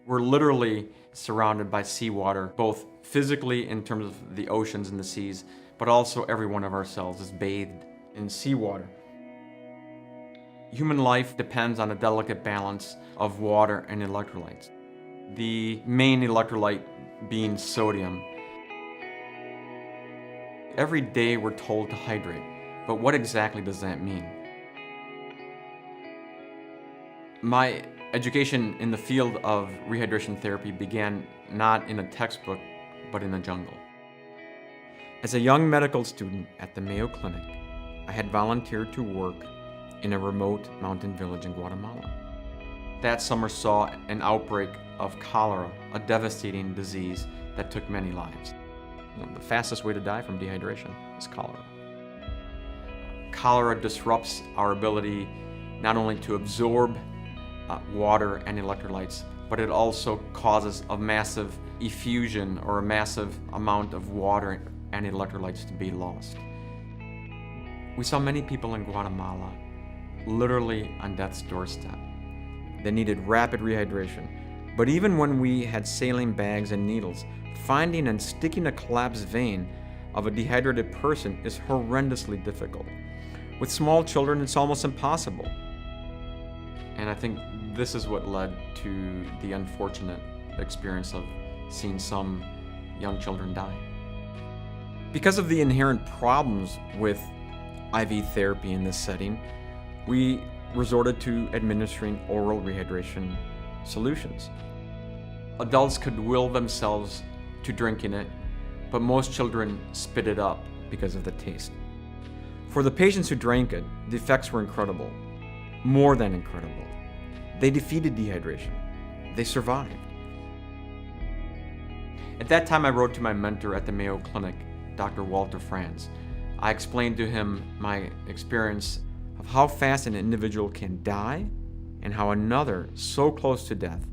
We're literally surrounded by seawater, both physically in terms of the oceans and the seas, but also every one of our cells is bathed in seawater. Human life depends on a delicate balance of water and electrolytes. The main electrolyte being sodium. Every day we're told to hydrate, but what exactly does that mean? My education in the field of rehydration therapy began not in a textbook, but in the jungle. As a young medical student at the Mayo Clinic, I had volunteered to work in a remote mountain village in Guatemala. That summer saw an outbreak of cholera, a devastating disease that took many lives. The fastest way to die from dehydration is cholera. Cholera disrupts our ability not only to absorb water and electrolytes, but it also causes a massive effusion or a massive amount of water and electrolytes to be lost. We saw many people in Guatemala literally on death's doorstep. They needed rapid rehydration. But even when we had saline bags and needles, finding and sticking a collapsed vein of a dehydrated person is horrendously difficult. With small children, it's almost impossible. And I think this is what led to the unfortunate experience of seeing some young children die. Because of the inherent problems with IV therapy in this setting, we resorted to administering oral rehydration solutions. Adults could will themselves to drinking it, but most children spit it up because of the taste. For the patients who drank it, the effects were incredible, more than incredible. They defeated dehydration. They survived. At that time, I wrote to my mentor at the Mayo Clinic, Dr. Walter Franz. I explained to him my experience of how fast an individual can die and how another so close to death,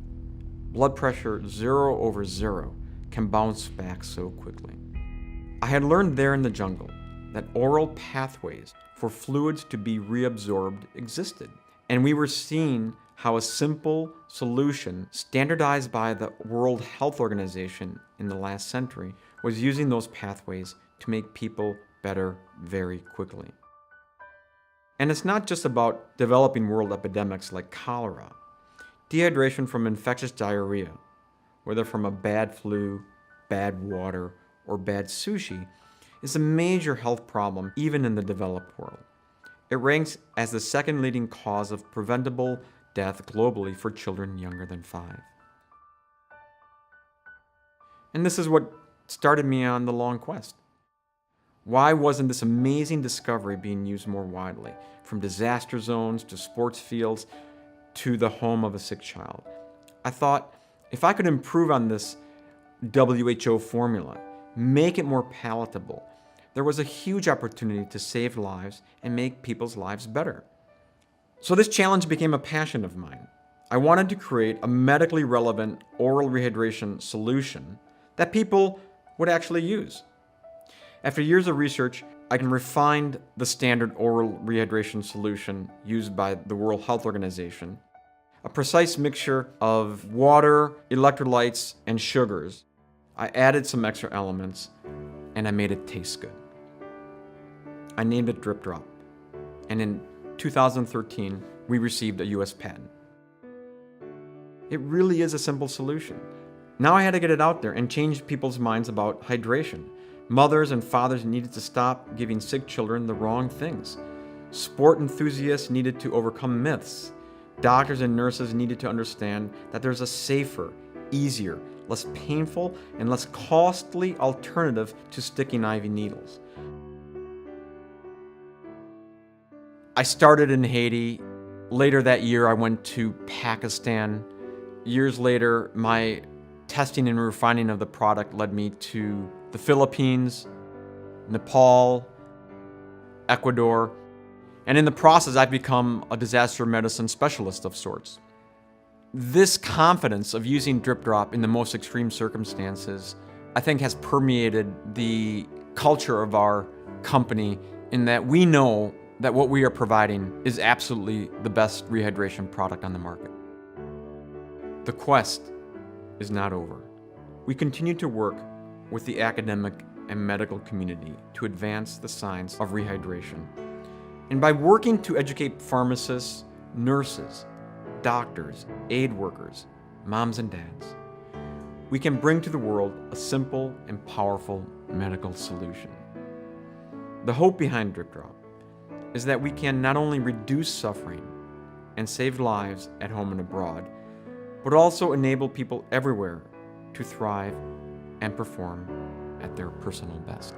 blood pressure 0/0, can bounce back so quickly. I had learned there in the jungle that oral pathways for fluids to be reabsorbed existed, and we were seeing how a simple solution standardized by the World Health Organization in the last century was using those pathways to make people better very quickly. And it's not just about developing world epidemics like cholera. Dehydration from infectious diarrhea, whether from a bad flu, bad water, or bad sushi, is a major health problem even in the developed world. It ranks as the second leading cause of preventable death globally for children younger than 5. And this is what started me on the long quest. Why wasn't this amazing discovery being used more widely, from disaster zones to sports fields to the home of a sick child? I thought, if I could improve on this WHO formula, make it more palatable, there was a huge opportunity to save lives and make people's lives better. So this challenge became a passion of mine. I wanted to create a medically relevant oral rehydration solution that people would actually use. After years of research, I can refine the standard oral rehydration solution used by the World Health Organization, a precise mixture of water, electrolytes, and sugars. I added some extra elements, and I made it taste good. I named it Drip Drop, and in 2013, we received a US patent. It really is a simple solution. Now I had to get it out there and change people's minds about hydration. Mothers and fathers needed to stop giving sick children the wrong things. Sport enthusiasts needed to overcome myths. Doctors and nurses needed to understand that there's a safer, easier, less painful, and less costly alternative to sticking IV needles. I started in Haiti. Later that year, I went to Pakistan. Years later, my testing and refining of the product led me to the Philippines, Nepal, Ecuador, and in the process, I've become a disaster medicine specialist of sorts. This confidence of using Drip Drop in the most extreme circumstances, I think, has permeated the culture of our company in that we know that what we are providing is absolutely the best rehydration product on the market. The quest is not over. We continue to work with the academic and medical community to advance the science of rehydration. And by working to educate pharmacists, nurses, doctors, aid workers, moms and dads, we can bring to the world a simple and powerful medical solution. The hope behind Drip Drop is that we can not only reduce suffering and save lives at home and abroad, but also enable people everywhere to thrive and perform at their personal best.